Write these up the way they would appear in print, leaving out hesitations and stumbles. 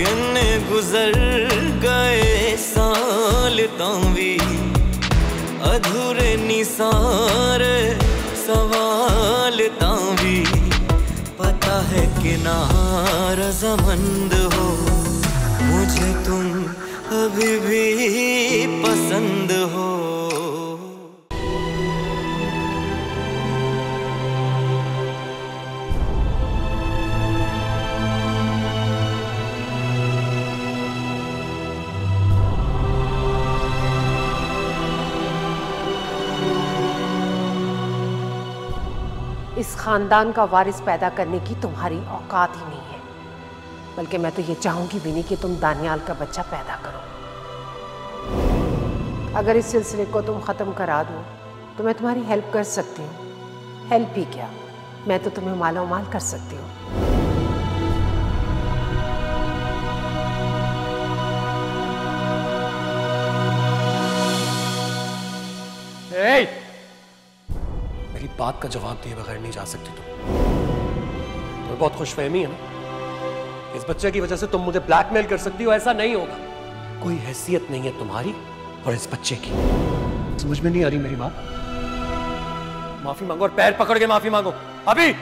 किन्ने गुजर गए साल तावी अधूरे निसारे सवाल तावी पता है कि नारज़मंद हो मुझे तुम अभी भी पसंद हो। इस खानदान का वारिस पैदा करने की तुम्हारी औकात ही नहीं है, बल्कि मैं तो ये चाहूंगी भी नहीं कि तुम दानियाल का बच्चा पैदा करो। अगर इस सिलसिले को तुम खत्म करा दो तो मैं तुम्हारी हेल्प कर सकती हूँ। हेल्प ही क्या, मैं तो तुम्हें मालो माल कर सकती हूँ। मेरी बात का जवाब दिए बगैर नहीं जा सकती तुम। तुम्हें बहुत खुशफहमी है ना, इस बच्चे की वजह से तुम मुझे ब्लैकमेल कर सकती हो। ऐसा नहीं होगा, कोई हैसियत नहीं है तुम्हारी और इस बच्चे की। समझ में नहीं आ रही मेरी बात? माफी मांगो और पैर पकड़ के माफी मांगो अभी।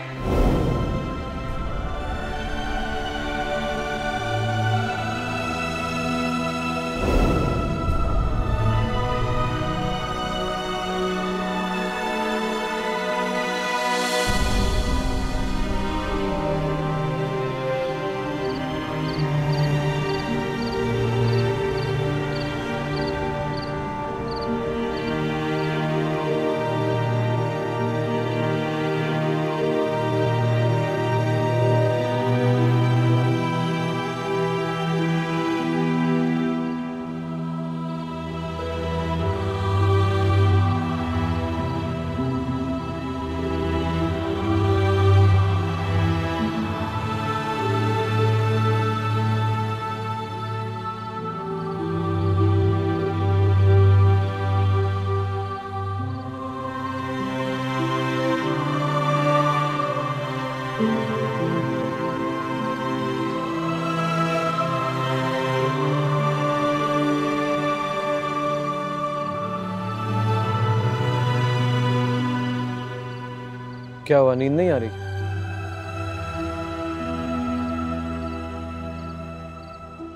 क्या हुआ, नींद नहीं आ रही?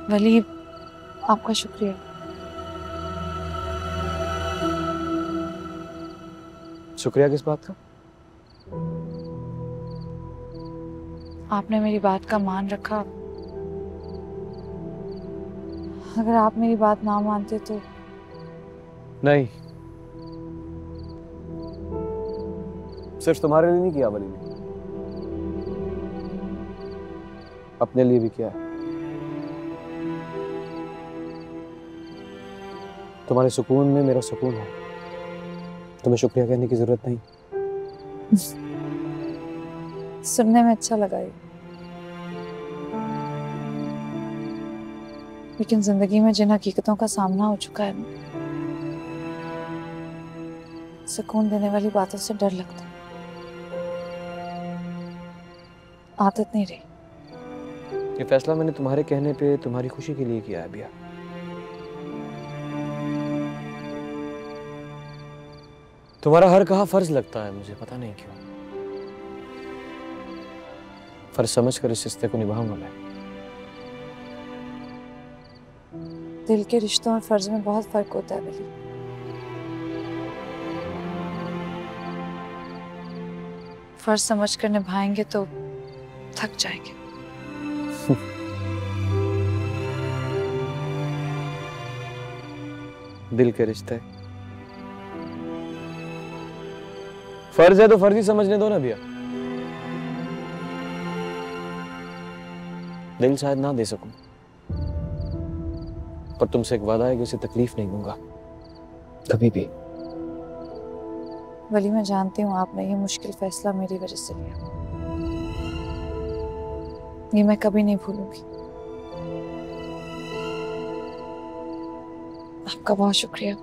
वली, आपका शुक्रिया। शुक्रिया किस बात का? आपने मेरी बात का मान रखा। अगर आप मेरी बात ना मानते तो? नहीं, सिर्फ तुम्हारे लिए नहीं किया वली ने, अपने लिए भी किया है। तुम्हारे सुकून में मेरा सुकून है, तुम्हें शुक्रिया कहने की जरूरत नहीं। सुनने में अच्छा लगा ये, लेकिन जिंदगी में जिन हकीकतों का सामना हो चुका है, सुकून देने वाली बातों से डर लगता है। आदत नहीं रही। ये फैसला मैंने तुम्हारे कहने पे तुम्हारी खुशी के लिए किया है बिया। तुम्हारा हर कहा फर्ज लगता है मुझे, पता नहीं क्यों। फर्ज समझकर इस रिश्ते को निभाऊंगा मैं। दिल के रिश्तों और फर्ज में बहुत फर्क होता है वली। फर्ज समझकर निभाएंगे तो थक जाएंगे। दिल के रिश्ते फर्ज है तो फर्ज ही समझने दो ना भैया। दिल शायद ना दे सकूं, पर तुमसे एक वादा है कि उसे तकलीफ नहीं दूंगा कभी भी। वली, मैं जानती हूँ आपने ये मुश्किल फैसला मेरी वजह से लिया, ये मैं कभी नहीं भूलूंगी। आपका बहुत शुक्रिया।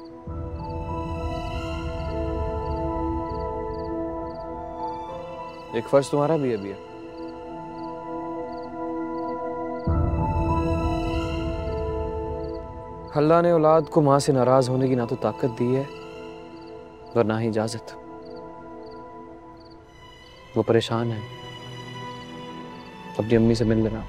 एक फर्ज तुम्हारा भी है भैया। अल्लाह ने औलाद को माँ से नाराज होने की ना तो ताकत दी है और ना ही इजाजत। वो परेशान है, अपनी अम्मी से मिल लेना।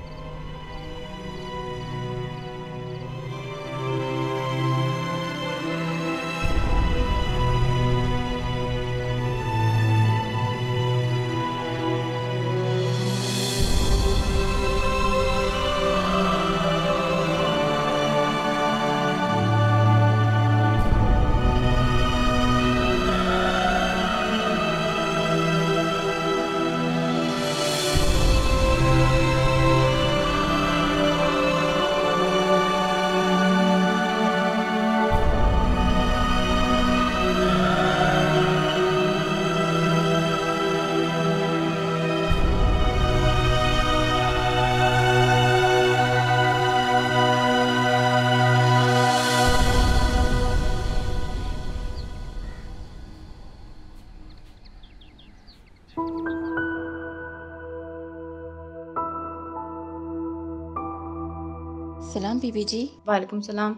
सलाम बीबी जी। वालेकुम सलाम।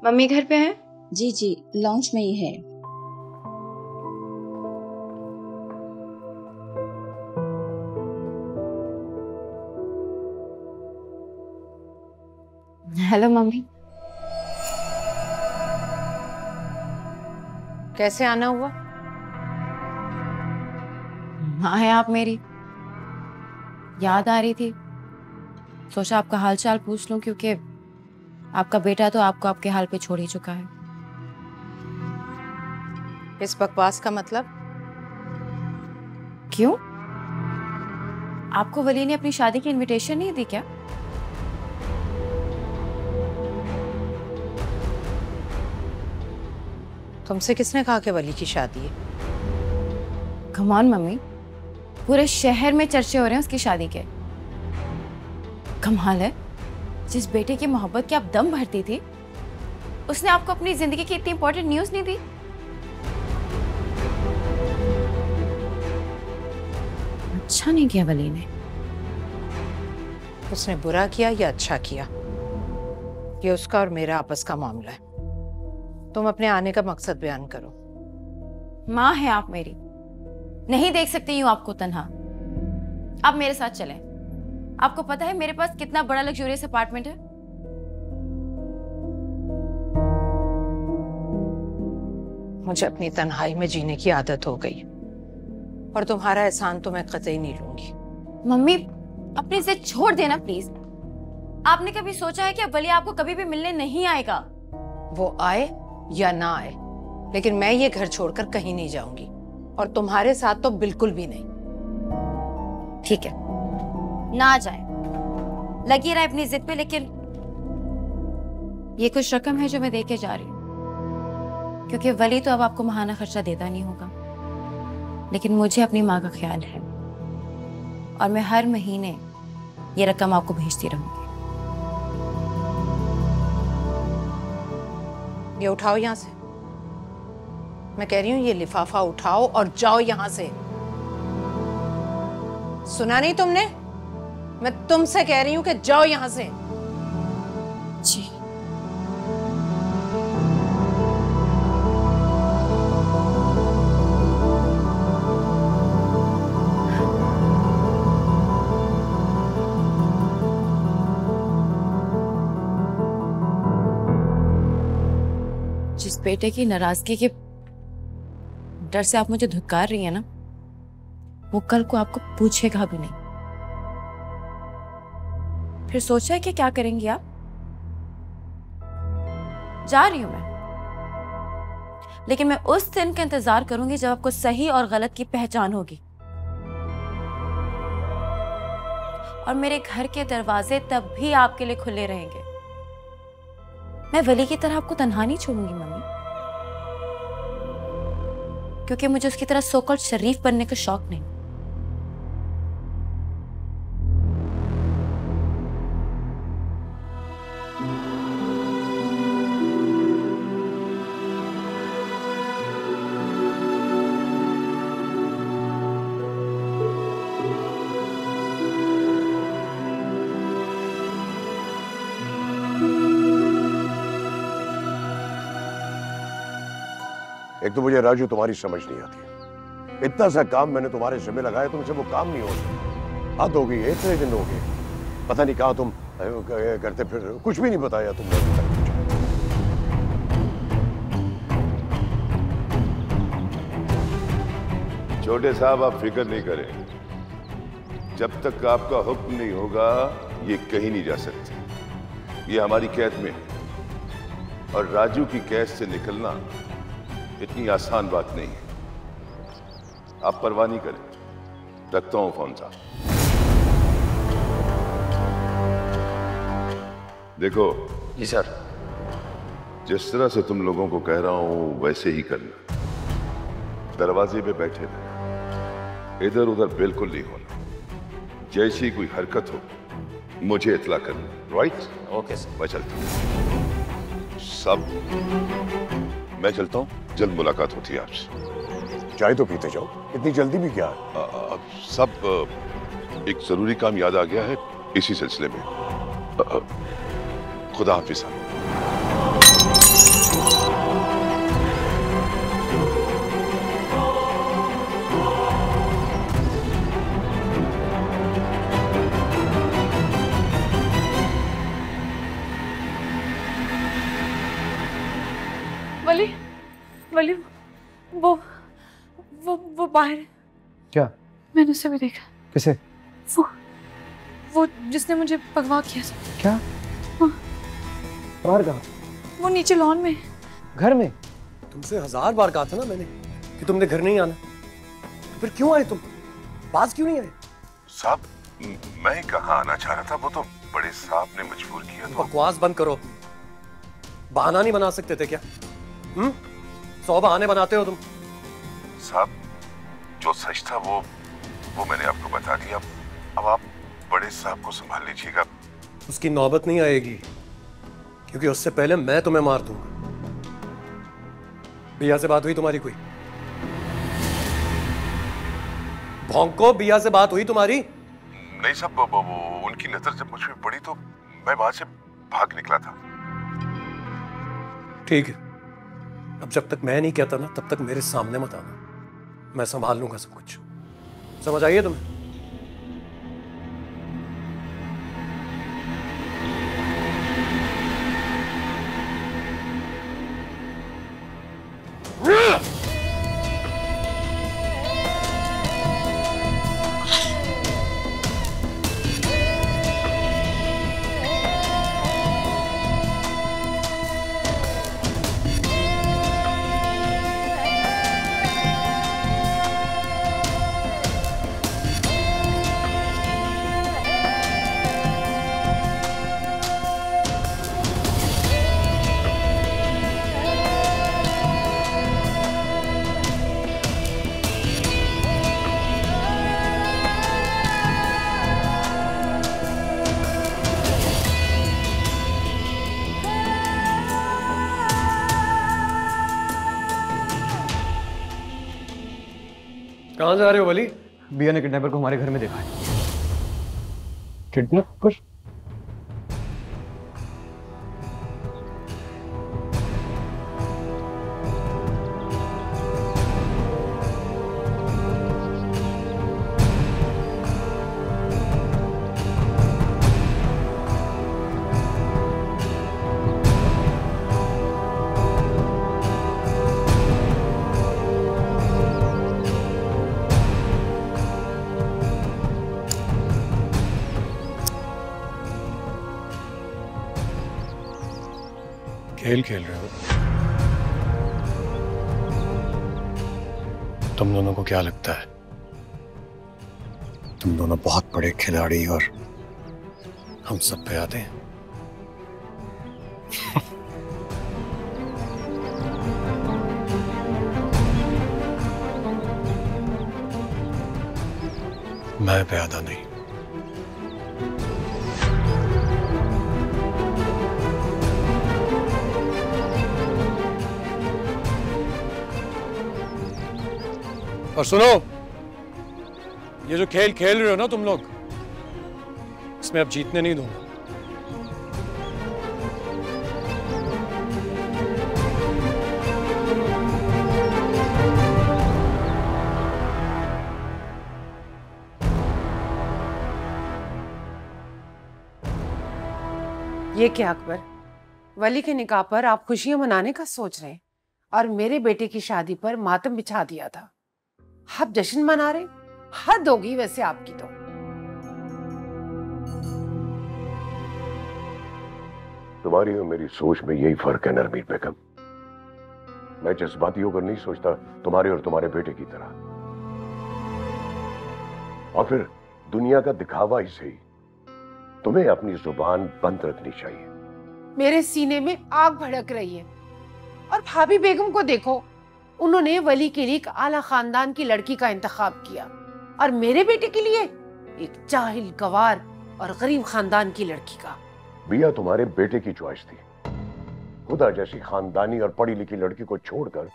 मम्मी घर पे हैं? जी जी, लॉन्च में ही है। Hello mummy. कैसे आना हुआ? हाँ है आप मेरी याद आ रही थी, सोचा आपका हाल चाल पूछ लूं, क्योंकि आपका बेटा तो आपको आपके हाल पे छोड़ ही चुका है। इस बकवास का मतलब? क्यों? आपको वली ने अपनी शादी की इनविटेशन नहीं दी क्या? तुमसे किसने कहा कि वली की शादी है? कम ऑन मम्मी, पूरे शहर में चर्चे हो रहे हैं उसकी शादी के। कमाल है, जिस बेटे की मोहब्बत की आप दम भरती थी, उसने आपको अपनी जिंदगी की इतनी इंपॉर्टेंट न्यूज़ नहीं दी। अच्छा नहीं किया वली ने। उसने बुरा किया या अच्छा किया, ये उसका और मेरा आपस का मामला है। तुम अपने आने का मकसद बयान करो। माँ है आप मेरी, नहीं देख सकती यूं आपको तन्हा। आप मेरे साथ चलें। आपको पता है मेरे पास कितना बड़ा लग्जूरियस अपार्टमेंट है? मुझे अपनी तन्हाई में जीने की आदत हो गई और तुम्हारा एहसान तो मैं कतई नहीं लूंगी। मम्मी अपनी जिद छोड़ देना प्लीज। आपने कभी सोचा है कि अब वली आपको कभी भी मिलने नहीं आएगा? वो आए या ना आए, लेकिन मैं ये घर छोड़कर कहीं नहीं जाऊंगी और तुम्हारे साथ तो बिल्कुल भी नहीं। ठीक है, ना जाए, लगी रहा अपनी जिद पे, लेकिन ये कुछ रकम है जो मैं दे के जा रही हूँ, क्योंकि वली तो अब आपको महाना खर्चा देता नहीं होगा, लेकिन मुझे अपनी माँ का ख्याल है और मैं हर महीने ये रकम आपको भेजती रहूंगी। ये उठाओ यहां से। मैं कह रही हूं ये लिफाफा उठाओ और जाओ यहां से। सुना नहीं तुमने? मैं तुमसे कह रही हूं कि जाओ यहां से। जी। जिस बेटे की नाराजगी के डर से आप मुझे धुतकार रही है ना, वो कल को आपको पूछेगा भी नहीं। फिर सोचा है कि क्या करेंगी आप? जा रही हूं मैं, लेकिन मैं उस दिन का इंतजार करूंगी जब आपको सही और गलत की पहचान होगी, और मेरे घर के दरवाजे तब भी आपके लिए खुले रहेंगे। मैं वली की तरह आपको तन्हा नहीं छोड़ूंगी मम्मी, क्योंकि मुझे उसकी तरह सोकॉल्ड शरीफ बनने का शौक नहीं। एक तो मुझे राजू तुम्हारी समझ नहीं आती। इतना सा काम मैंने तुम्हारे जिम्मे लगाया, तुमसे वो काम नहीं हो सकता। हद हो गई है, इतने दिन हो गए, पता नहीं कहा तुम करते फिर, कुछ भी नहीं बताया तुमने अभी तक। छोटे साहब आप फिक्र नहीं करें, जब तक आपका हुक्म नहीं होगा ये कहीं नहीं जा सकते। ये हमारी कैद में है और राजू की कैद से निकलना इतनी आसान बात नहीं है। आप परवाह नहीं करें, रखता हूं फोन साहब। देखो जी सर। जिस तरह से तुम लोगों को कह रहा हूं वैसे ही करना। दरवाजे पे बैठे रहना, इधर उधर बिल्कुल नहीं होना। जैसी कोई हरकत हो मुझे इतला करना। राइट? Okay sir. मैं चलता हूं सब, मैं चलता हूं, जल्द मुलाकात होती है आपसे। चाय तो पीते जाओ, इतनी जल्दी भी क्या है? सब एक जरूरी काम याद आ गया है, इसी सिलसिले में। खुदा हाफिज साहब। वली, वली, वो बाहर है। क्या? मैंने उसे भी देखा। किसे? वो जिसने मुझे भगवा किया था। क्या? हाँ। बाहर कहाँ? वो नीचे लॉन में। घर में? तुमसे 1000 बार कहा था ना मैंने कि तुमने घर नहीं आना, तो फिर क्यों आए तुम? पास क्यों नहीं आए? साहब मैं कहाँ आना चाह रहा था, वो तो बड़े साहब ने मजबूर किया। तो बकवास बंद करो। बहाना नहीं बना सकते थे क्या? 100 बहाने बनाते हो तुम। साहब जो सच था वो मैंने आपको बता दिया। अब आप बड़े साहब को संभाल लीजिएगा। उसकी नौबत नहीं आएगी, क्योंकि उससे पहले मैं तुम्हें मार दूंगा। बिया से बात हुई तुम्हारी कोई? भौंको, बिया से बात हुई तुम्हारी? नहीं साहब, वो उनकी नजर जब मुझ पे पड़ी तो मैं वहां से भाग निकला था। ठीक है, अब जब तक मैं नहीं कहता ना तब तक मेरे सामने मत आना। मैं संभाल लूंगा सब कुछ। समझ आइए तुम्हें? कहां जा रहे हो वली? बिया ने किडनैपर को हमारे घर में देखा है। किडनैपर? खेल खेल रहे हो? तुम दोनों को क्या लगता है तुम दोनों बहुत बड़े खिलाड़ी और हम सब पे आते हैं? मैं पे आदा नहीं। और सुनो, ये जो खेल खेल रहे हो ना तुम लोग, इसमें अब जीतने नहीं दूंगा। ये क्या अकबर, वली के निकाह पर आप खुशियां मनाने का सोच रहे हैं और मेरे बेटे की शादी पर मातम बिछा दिया था। आप जश्न मना रहे? हद होगी वैसे आपकी तो। तुम्हारी और मेरी सोच में यही फर्क है नरमीन बेगम। मैं जज्बाती होकर नहीं सोचता तुम्हारे और तुम्हारे बेटे की तरह। और फिर दुनिया का दिखावा ही सही, तुम्हें अपनी जुबान बंद रखनी चाहिए। मेरे सीने में आग भड़क रही है। और भाभी बेगम को देखो, उन्होंने वली के लिए एक आला खानदान की लड़की का इंतखाब किया और मेरे बेटे के लिए एक जाहिल, गवार और गरीब खानदान की लड़की का। बिया तुम्हारे बेटे की चॉइस थी। खुदा जैसी खानदानी और पढ़ी लिखी लड़की को छोड़कर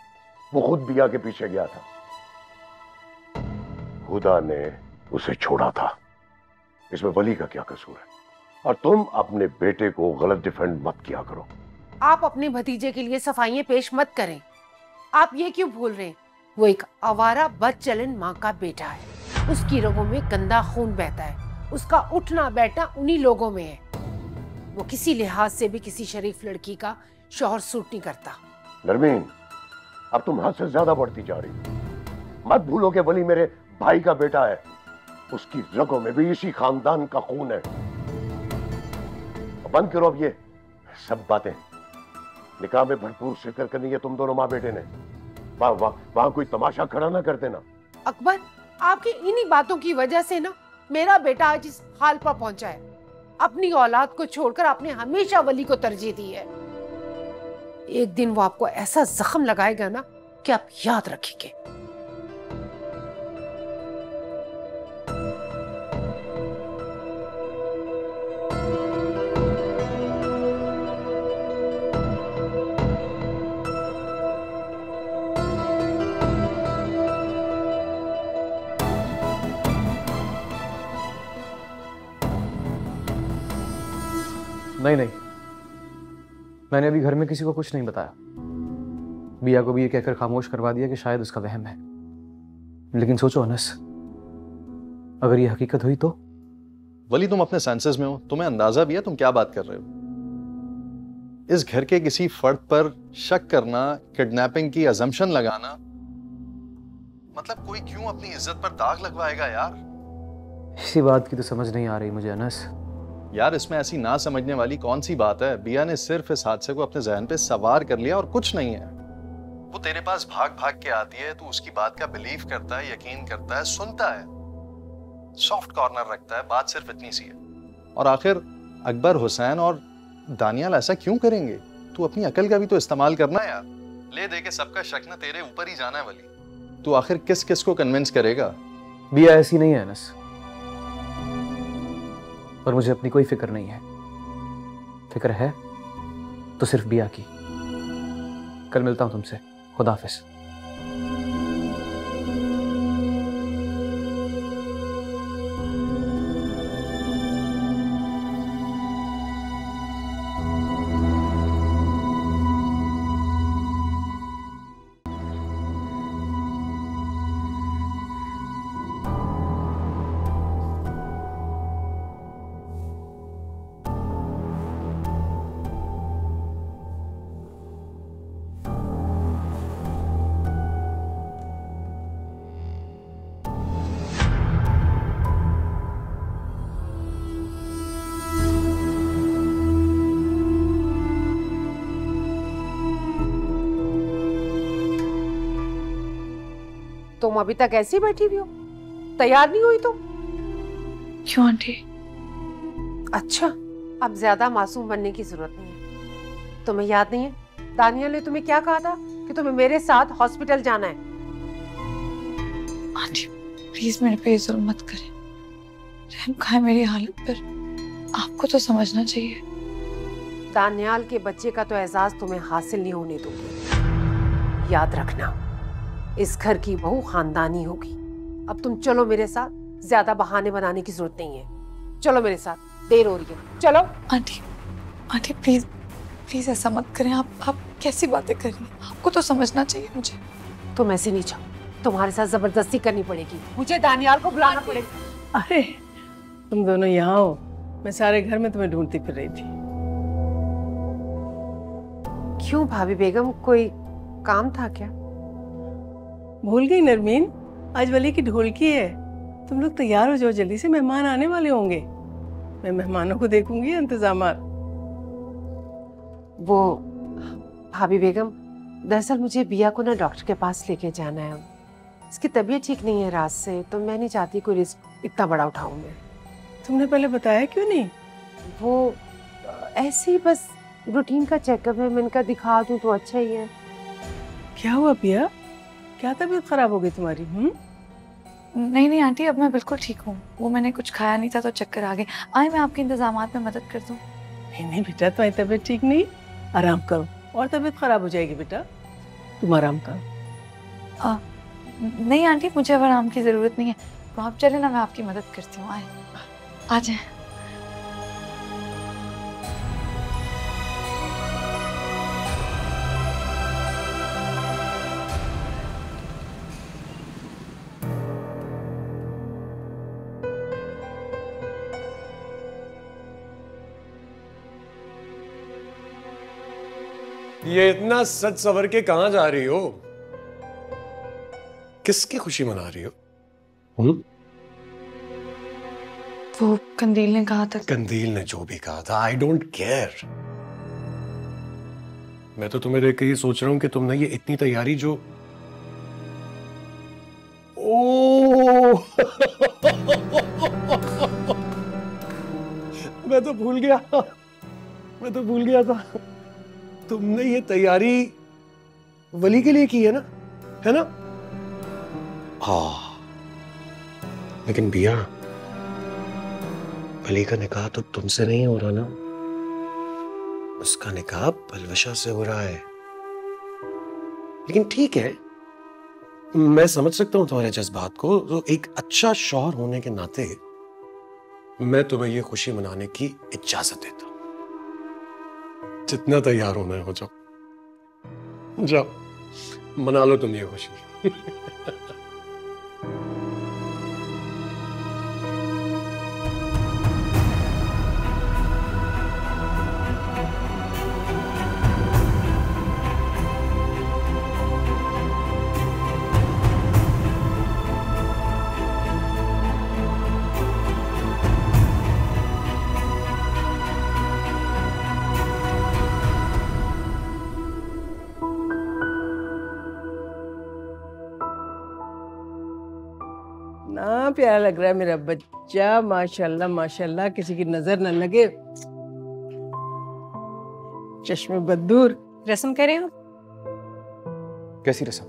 वो खुद बिया के पीछे गया था। खुदा ने उसे छोड़ा था, इसमें वली का क्या कसूर है? और तुम अपने बेटे को गलत डिफेंड मत किया करो। आप अपने भतीजे के लिए सफाइयां पेश मत करें। आप ये क्यों भूल रहे हैं, वो एक आवारा बदचलन माँ का बेटा है। उसकी रगों में गंदा खून बहता है। उसका उठना बैठना उन्हीं लोगों में है। वो किसी लिहाज से भी किसी शरीफ लड़की का शौहर सूट नहीं करता। नरमीन, अब तुम हद से ज्यादा बढ़ती जा रही। मत भूलो कि वली मेरे भाई का बेटा है। उसकी रगों में भी इसी खानदान का खून है। बंद करो अब ये सब बातें। निकाह में भरपूर शिरकत करनी है तुम दोनों माँ बेटे ने। वहां कोई तमाशा खड़ा ना कर देना। अकबर, आपकी इन्हीं बातों की वजह से ना मेरा बेटा आज इस हाल पर पहुंचा है। अपनी औलाद को छोड़कर आपने हमेशा वली को तरजीह दी है। एक दिन वो आपको ऐसा जख्म लगाएगा ना कि आप याद रखेंगे। नहीं, मैंने अभी घर में किसी को कुछ नहीं बताया। बिया को भी ये कहकर खामोश करवा दिया कि शायद उसका वहम है। लेकिन सोचो अनस, अगर ये हकीकत हुई तो? वली, तुम अपने सेंसेस में हो? तुम्हें अंदाजा भी है तुम क्या बात कर रहे हो? इस घर के किसी फर्द पर शक करना, किडनैपिंग की अजम्पशन लगाना, मतलब कोई क्यों अपनी इज्जत पर दाग लगवाएगा यार? इसी बात की तो समझ नहीं आ रही मुझे अनस। यार, इसमें ऐसी ना समझने वाली कौन सी बात है? बिया ने सिर्फ इस हादसे को अपने जहन पे सवार कर लिया और कुछ नहीं है। वो तेरे पास भाग भाग के आती है, तू उसकी बात का बिलीव करता है, यकीन करता है, सुनता है, सॉफ्ट कॉर्नर रखता है। बात सिर्फ इतनी सी है। और आखिर अकबर हुसैन और दानियाल ऐसा क्यों करेंगे? तू अपनी अकल का भी तो इस्तेमाल करना यार। ले दे के सबका शक न तेरे ऊपर ही जाना है वली। तू आखिर किस किस को कन्विंस करेगा? बिया ऐसी नहीं है अनस, पर मुझे अपनी कोई फिक्र नहीं है। फिक्र है तो सिर्फ बिया की। कल मिलता हूं तुमसे। खुदा हाफिज। तुम अभी तक ऐसी बैठी हुई हो, तैयार नहीं हुई तुम? क्यों आंटी? अच्छा, अब ज्यादा मासूम बनने की जरूरत नहीं है। तुम्हें याद नहीं है दानियाल ने तुम्हें क्या कहा था कि तुम्हें मेरे साथ हॉस्पिटल जाना है? आंटी प्लीज मेरे पे जुल्म मत करें। रहम खाए मेरी हालत पर। आपको तो समझना चाहिए। दानियाल के बच्चे का तो एजाज तुम्हें हासिल नहीं होने दूंगी। याद रखना, इस घर की बहू खानदानी होगी। अब तुम चलो मेरे साथ, ज्यादा बहाने बनाने की जरूरत नहीं है। चलो मेरे साथ, देर हो रही है, चलो। आंटी प्लीज प्लीज ऐसा मत करें। आप कैसी बातें कर रही हैं? आपको तो समझना चाहिए मुझे। तुम ऐसे नहीं जाओ, तुम्हारे साथ जबरदस्ती करनी पड़ेगी। मुझे दानियाल को बुलाना पड़ेगा। अरे तुम दोनों यहाँ हो, मैं सारे घर में तुम्हें ढूंढती फिर रही थी। क्यों भाभी बेगम, कोई काम था क्या? भूल गई नरमीन, आज वली की ढोलकी है। तुम लोग तैयार हो जाओ, जल्दी से मेहमान आने वाले होंगे। मैं मेहमानों को देखूंगी, इंतजामात। वो भाभी बेगम, दरअसल मुझे बिया को ना डॉक्टर के पास लेके जाना है। इसकी तबीयत ठीक नहीं है रात से, तो मैं नहीं चाहती कोई रिस्क इतना बड़ा उठाऊं मैं। तुमने पहले बताया क्यों नहीं? वो ऐसे ही बस रूटीन का चेकअप है, मैंने कहा दिखा दूं तो अच्छा ही है। क्या हुआ पिया? क्या तबीयत खराब हो गई तुम्हारी? नहीं नहीं आंटी, अब मैं बिल्कुल ठीक हूँ। वो मैंने कुछ खाया नहीं था तो चक्कर आ गए। आए मैं आपके इंतजामात में मदद कर दूँ? नहीं बेटा, तुम्हारी तबीयत ठीक नहीं, आराम करो और तबीयत खराब हो जाएगी बेटा, तुम आराम करो। नहीं आंटी, मुझे अब आराम की जरूरत नहीं है, तो आप चले ना, मैं आपकी मदद करती हूँ। आए आ जाए। ये इतना सच सवर के कहां जा रही हो? किसकी खुशी मना रही हो? वो कंदील ने कहा था। कंदील ने जो भी कहा था, आई डोंट केयर। मैं तो तुम्हें देख के ये सोच रहा हूं कि तुमने ये इतनी तैयारी जो मैं तो भूल गया था तुमने ये तैयारी वली के लिए की है ना? हाँ, लेकिन बिया, वली का निकाह तो तुमसे नहीं हो रहा ना, उसका निकाह पलवशा से हो रहा है। लेकिन ठीक है, मैं समझ सकता हूं तुम्हारे जज्बात को। तो एक अच्छा शौहर होने के नाते मैं तुम्हें ये खुशी मनाने की इजाजत देता हूं। जितना तैयार होना है हो जाओ, मना लो तुम ये खुशी। ना प्यारा लग रहा है मेरा बच्चा, माशाल्लाह माशाल्लाह, किसी की नजर न लगे। चश्मे बदूर। रस्म करें हम? कैसी रस्म?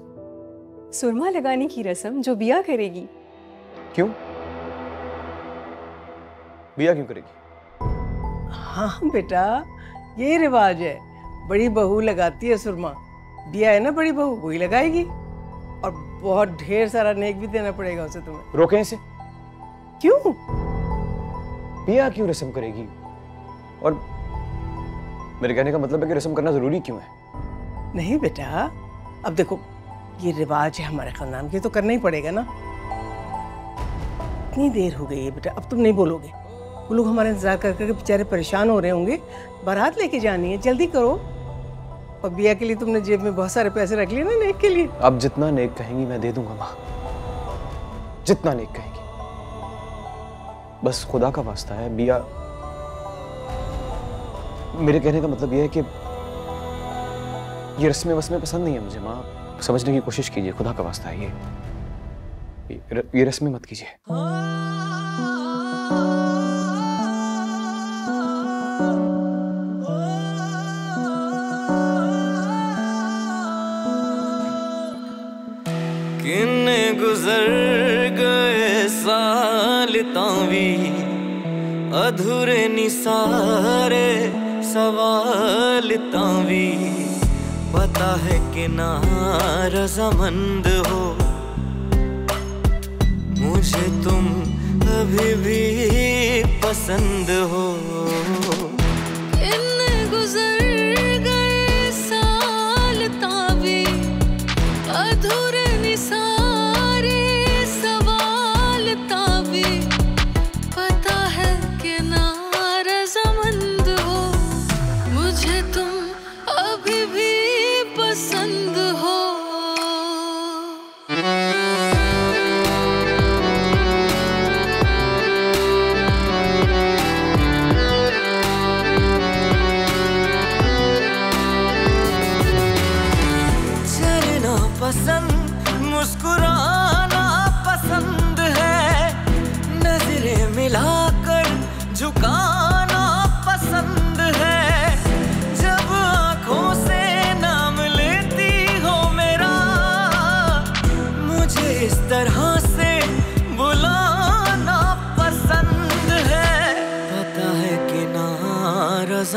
सुरमा लगाने की रस्म जो बिया करेगी। क्यों? बिया क्यों करेगी? हाँ बेटा, ये रिवाज है, बड़ी बहू लगाती है सुरमा। बिया है ना बड़ी बहू, वही लगाएगी, और बहुत ढेर सारा नेक भी देना पड़ेगा उसे तुम्हें। रोकें इसे। क्यों? बिया क्यों रस्म करेगी? और मेरे कहने का मतलब है कि रस्म करना जरूरी क्यों है? नहीं बेटा, अब देखो, ये रिवाज है हमारे खानदान के, तो करना ही पड़ेगा ना। इतनी देर हो गई है बेटा, अब तुम नहीं बोलोगे। वो लोग हमारा इंतजार कर करके बेचारे परेशान हो रहे होंगे। बारात लेके जानी है, जल्दी करो। और बिया के लिए तुमने जेब में बहुत सारे पैसे रख लिए ना नेक के लिए। अब जितना नेक कहेंगी मैं दे दूंगा माँ, जितना नेक कहेंगी। बस खुदा का वास्ता है बिया, मेरे कहने का मतलब यह है कि ये रस्में वस्में पसंद नहीं है मुझे माँ। समझने की कोशिश कीजिए, खुदा का वास्ता है ये रस्में मत कीजिए। किन्ने गुजर गए साल तावी, अधूरे निसारे सवाल तावी। पता है कि ना रज़ामंद हो, मुझे तुम अभी भी पसंद हो। अधूरे निसारे सवाल तावी, पता है कि ना रज़ामंद हो, मुझे तुम अभी भी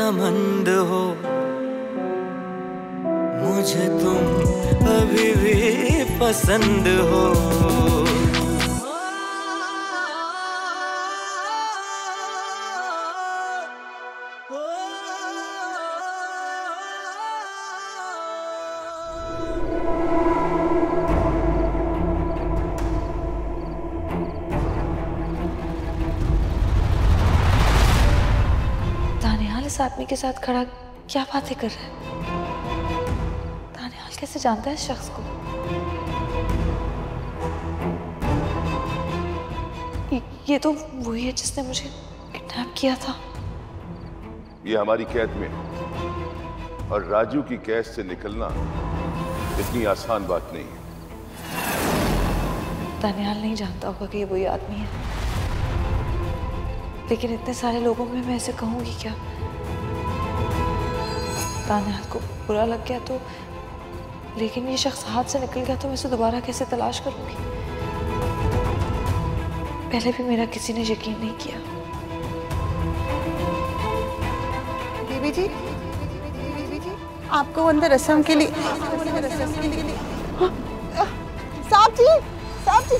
दर्दामंद हो, मुझे तुम अभी भी पसंद हो। इस आदमी के साथ खड़ा क्या बातें कर रहा है? दानियाल कैसे जानता है इस शख्स को? ये तो वही है जिसने मुझे किडनैप किया था। ये हमारी कैद में है और राजू की कैद से निकलना इतनी आसान बात नहीं है। दानियाल नहीं जानता होगा कि ये वही आदमी है, लेकिन इतने सारे लोगों में मैं ऐसे कहूंगी क्या? दानियाल को बुरा लग गया तो, लेकिन ये शख्स हाथ से निकल गया तो मैं इसे दोबारा कैसे तलाश करूंगी? पहले भी मेरा किसी ने यकीन नहीं किया। बीबी जी, आपको अंदर रस्म के लिए साहब जी, साहब जी।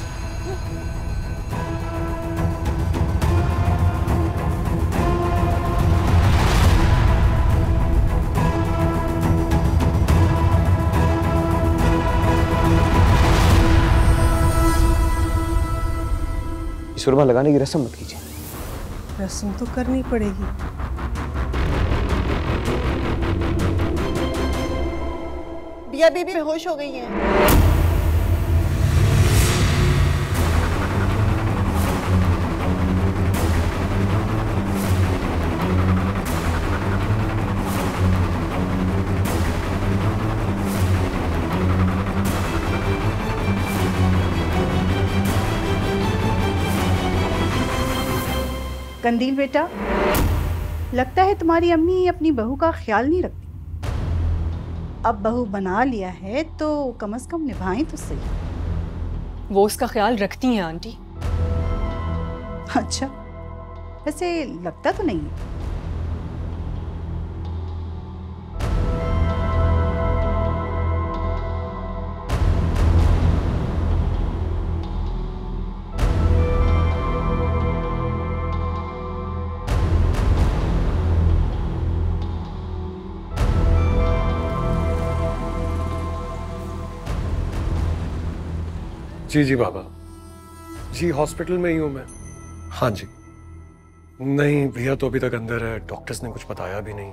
सुरमा लगाने की रस्म मत कीजिए। रस्म तो करनी पड़ेगी। बिया बीबी बेहोश हो गई हैं। कंदील बेटा, लगता है तुम्हारी अम्मी अपनी बहू का ख्याल नहीं रखती। अब बहू बना लिया है तो कम से कम निभाएं तो सही। वो उसका ख्याल रखती हैं आंटी। अच्छा, वैसे लगता तो नहीं है। जी जी बाबा जी, हॉस्पिटल में ही हूं मैं। हाँ जी। नहीं, भैया तो अभी तक अंदर है, डॉक्टर्स ने कुछ बताया भी नहीं।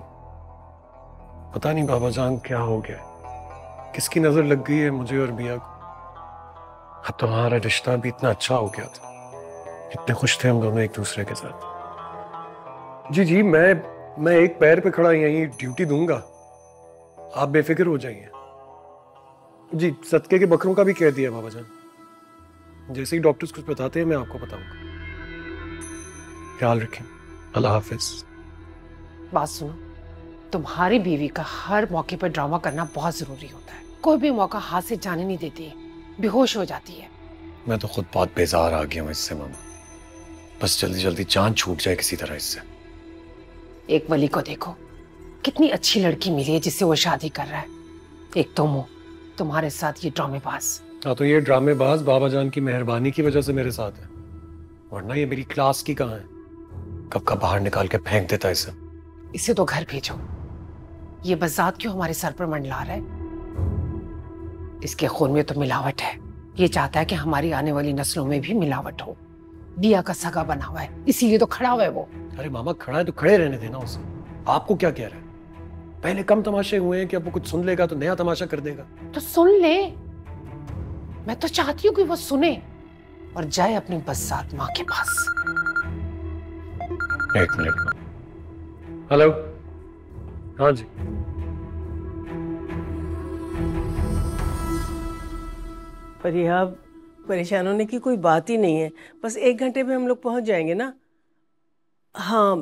पता नहीं बाबा जान क्या हो गया, किसकी नजर लग गई है मुझे और भैया को। अब तो हमारा रिश्ता भी इतना अच्छा हो गया था, इतने खुश थे हम दोनों एक दूसरे के साथ। जी जी, मैं एक पैर पे खड़ा यहीं ड्यूटी दूंगा, आप बेफिक्र हो जाइए। जी, सदके के बकरों का भी कह दिया बाबा जान, जैसे ही डॉक्टर्स कुछ बताते हैं मैं आपको बताऊंगा। ख्याल रखें, अल्लाह हाफिज। बात सुनो, तुम्हारी बीवी का हर मौके पर ड्रामा करना बहुत जरूरी होता है। कोई भी मौका हाथ से जाने नहीं देती है, बेहोश हो जाती है। मैं तो खुद बहुत बेजार आ गया हूँ इससे मामा, बस जल्दी जल्दी जान छूट जाए किसी तरह इससे। एक वली को देखो, कितनी अच्छी लड़की मिली है जिससे वो शादी कर रहा है। एक तुम हो, तुम्हारे साथ ये ड्रामेबाज। हाँ, तो ये ड्रामेबाज बाबा जान की मेहरबानी की वजह से मेरे साथ है, वरना ये मेरी क्लास की कहाँ है। कब का बाहर निकाल के फेंक देता इसे। इसे तो घर भेजो, ये बज़ात क्यों हमारे सर पर मंडला रहा है? इसके खून में तो मिलावट है, ये चाहता है कि हमारी आने वाली नस्लों में भी मिलावट हो। बिया का सगा बना हुआ है, इसीलिए तो खड़ा हुआ है वो। अरे मामा, खड़ा है तो खड़े रहने देना उसे, आपको क्या कह रहा है? पहले कम तमाशे हुए हैं कि अब वो कुछ सुन लेगा तो नया तमाशा कर देगा। तो सुन ले, मैं तो चाहती हूँ कि वो सुने और जाए अपनी बज़ात माँ के पास। एक मिनट। हेलो, हाँ जी। फरिया, परेशान होने की कोई बात ही नहीं है, बस 1 घंटे में हम लोग पहुंच जाएंगे ना। हाँ,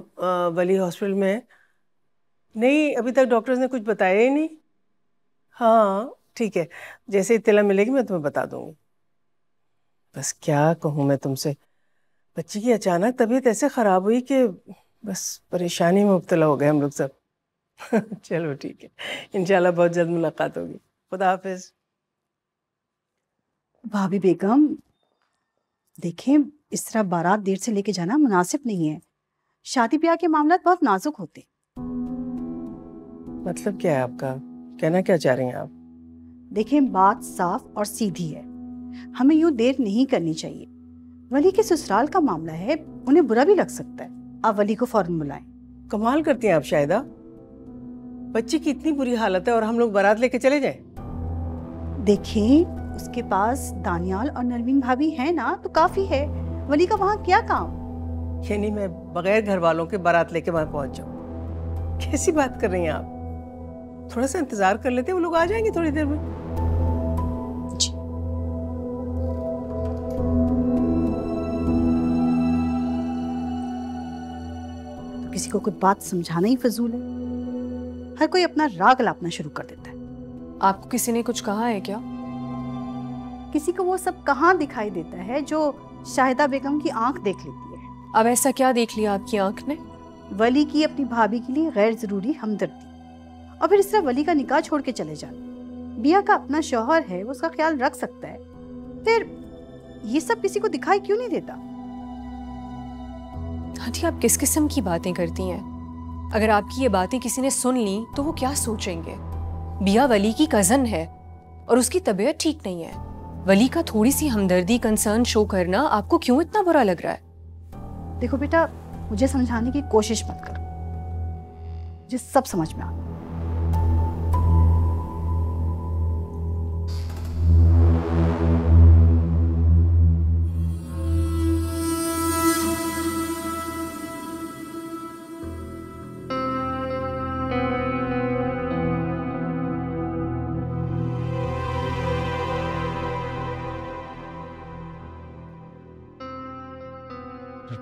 वली हॉस्पिटल में है। नहीं, अभी तक डॉक्टर्स ने कुछ बताया ही नहीं। हाँ ठीक है, जैसे इत्तला मिलेगी मैं तुम्हें बता दूंगी। बस क्या कहूँ मैं तुमसे, बच्ची की अचानक तबीयत ऐसे खराब हुई कि बस परेशानी में मुब्तला हो गए हम लोग सब। चलो ठीक है, इंशाल्लाह बहुत जल्द मुलाकात होगी। खुदा हाफिज। भाभी बेगम, देखें, इस तरह बारात देर से लेके जाना मुनासिब नहीं है। शादी ब्याह के मामला बहुत नाजुक होते। मतलब क्या है आपका? कहना क्या चाह रही हैं आप? देखें, बात साफ और सीधी है, हमें यूं देर नहीं करनी चाहिए। वली के ससुराल का मामला है, उन्हें बुरा भी लग सकता है। आप वली को फौरन बुलाएं। कमाल करती हैं आप शायदा, बच्ची की इतनी बुरी हालत है और हम लोग बारात लेके चले जाएं? देखें, उसके पास दानियाल और नरमीन भाभी हैं ना, तो काफी है। वली का वहाँ क्या काम? यानी मैं बगैर घर वालों के बारात लेके वहां पहुंच जाऊं? कैसी बात कर रही हैं आप? थोड़ा सा इंतजार कर लेते, वो लोग आ जाएंगे थोड़ी देर में। तो किसी को कोई बात समझाना ही फजूल है। हर कोई अपना राग लापना शुरू कर देता है। आपको किसी ने कुछ कहा है क्या? किसी को वो सब कहाँ दिखाई देता है जो शाहिदा बेगम की आंख देख लेती है। अब ऐसा क्या देख लिया आपकी आंख ने? वली की अपनी भाभी के लिए गैर जरूरी हमदर्दी, और फिर इस तरह वली का निकाह छोड़ के चले जाना। बिया का अपना शौहर है, वो उसका ख्याल रख सकता है। फिर ये सब किसी को दिखाई क्यों नहीं देता? आंटी, आप किस किस्म की बातें करती हैं? अगर आपकी ये बातें किसी ने सुन ली तो वो क्या सोचेंगे? बिया वली की कजन है और उसकी तबीयत ठीक नहीं है। वली का थोड़ी सी हमदर्दी, कंसर्न शो करना आपको क्यों इतना बुरा लग रहा है? देखो बेटा, मुझे समझाने की कोशिश मत करो, मुझे सब समझ में आ।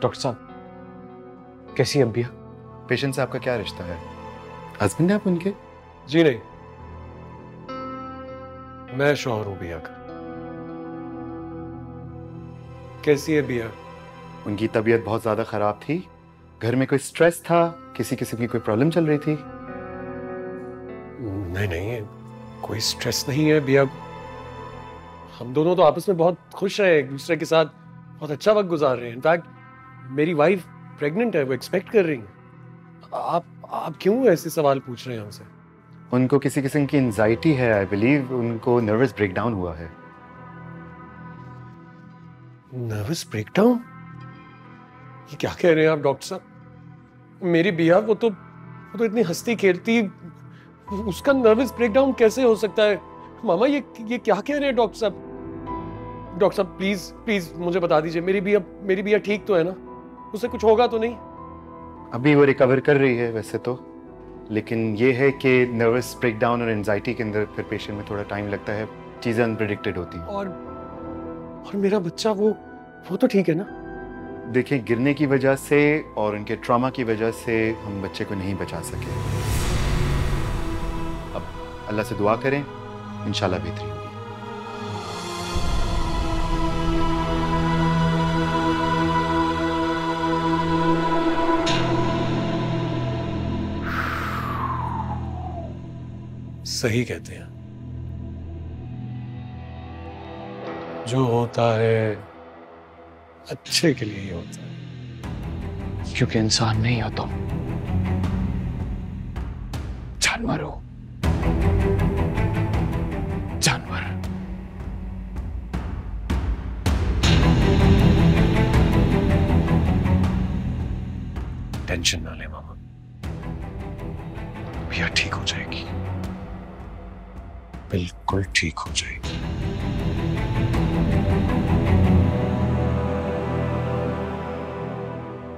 डॉक्टर साहब, कैसी है अबिया? पेशेंट से आपका क्या रिश्ता है? हस्बैंड है आप उनके? जी नहीं, मैं शौहर हूं बिया का। कैसी है बिया? उनकी तबीयत बहुत ज्यादा खराब थी, घर में कोई स्ट्रेस था, किसी किस्म की कोई प्रॉब्लम चल रही थी? नहीं नहीं, कोई स्ट्रेस नहीं है बिया। हम दोनों तो आपस में बहुत खुश हैं, एक दूसरे के साथ बहुत अच्छा वक्त गुजार रहे हैं। इनफैक्ट मेरी वाइफ प्रेग्नेंट है, वो एक्सपेक्ट कर रही है। आप क्यों ऐसे सवाल पूछ रहे हैं हमसे? उनको किसी किस्म की एंजाइटी है, आई बिलीव उनको नर्वस ब्रेकडाउन हुआ है। Nervous breakdown? ये क्या कह रहे हैं आप डॉक्टर साहब? मेरी बिया वो तो इतनी हंसती खेलती, उसका नर्वस ब्रेकडाउन कैसे हो सकता है? मामा ये क्या कह रहे हैं डॉक्टर साहब? डॉक्टर साहब प्लीज प्लीज मुझे बता दीजिए, मेरी बिया ठीक तो है ना? उसे कुछ होगा तो नहीं? अभी वो रिकवर कर रही है वैसे तो, लेकिन ये है कि नर्वस ब्रेकडाउन और एंजाइटी के अंदर फिर पेशेंट में थोड़ा टाइम लगता है, चीजें अनप्रेडिक्टेड होती हैं। और मेरा बच्चा वो तो ठीक है ना? देखिए, गिरने की वजह से और उनके ट्रॉमा की वजह से हम बच्चे को नहीं बचा सके। अब अल्लाह से दुआ करें, इंशाल्लाह बेहतरी होगी। सही कहते हैं, जो होता है अच्छे के लिए ही होता है। क्योंकि इंसान नहीं हो तुम, जानवर हो, जानवर। टेंशन ना ले मामा, बिया ठीक हो जाएगी, बिल्कुल ठीक हो जाएगी।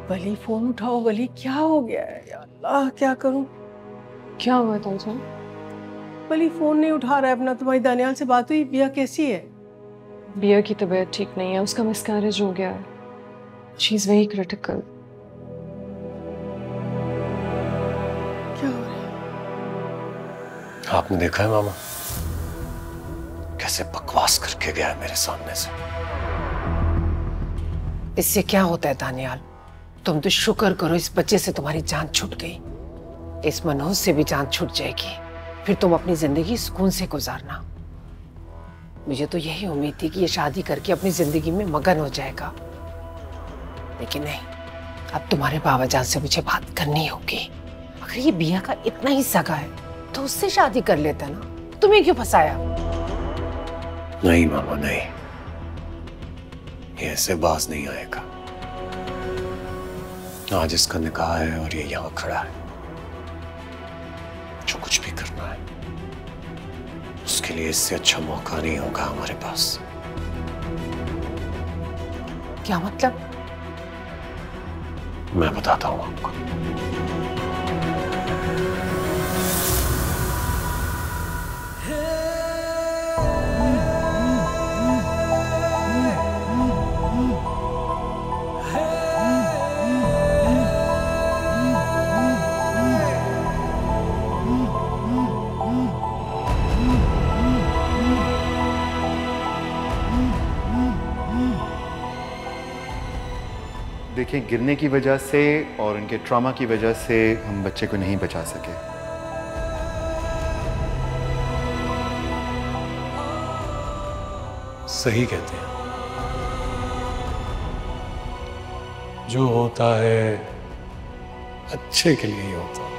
वली फोन उठाओ, वली क्या हो गया है? या अल्लाह, क्या करूं? क्या हुआ ताजा? वली फोन नहीं उठा रहा है अपना। तुम्हारी दानियाल से बात हुई? बिया कैसी है? बिया की तबीयत ठीक नहीं है, उसका मिसकैरेज हो गया है। She is very critical. क्या हो रहा है? आपने देखा है मामा कैसे बकवास करके गया है मेरे सामने से? इससे क्या होता है दानियाल? तुम तो शुक्र करो इस बच्चे से तुम्हारी जान छूट गई। इस मनोज से भी जान छूट जाएगी, फिर तुम अपनी जिंदगी सुकून से गुजारना। मुझे तो यही उम्मीद थी कि ये शादी करके अपनी जिंदगी में मगन हो जाएगा, लेकिन नहीं, अब तुम्हारे बाबा जान से मुझे बात करनी होगी। अगर ये बिया का इतना ही सगा है तो उससे शादी कर लेता ना, तुम्हें क्यों फंसाया? नहीं मामा नहीं, ये ऐसे बाज नहीं आएगा। आज इसका निकाह है और ये यहाँ खड़ा है। जो कुछ भी करना है उसके लिए इससे अच्छा मौका नहीं होगा हमारे पास। क्या मतलब? मैं बताता हूं आपको। देखिए, गिरने की वजह से और उनके ट्रॉमा की वजह से हम बच्चे को नहीं बचा सके। सही कहते हैं, जो होता है अच्छे के लिए ही होता है।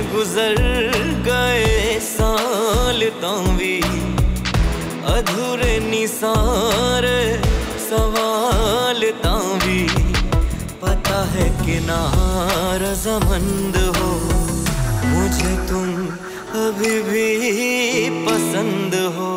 गुजर गए साल तावी अधूरे निसारे सवाल तावी पता है कि नारज़मंद हो मुझे तुम अभी भी पसंद हो।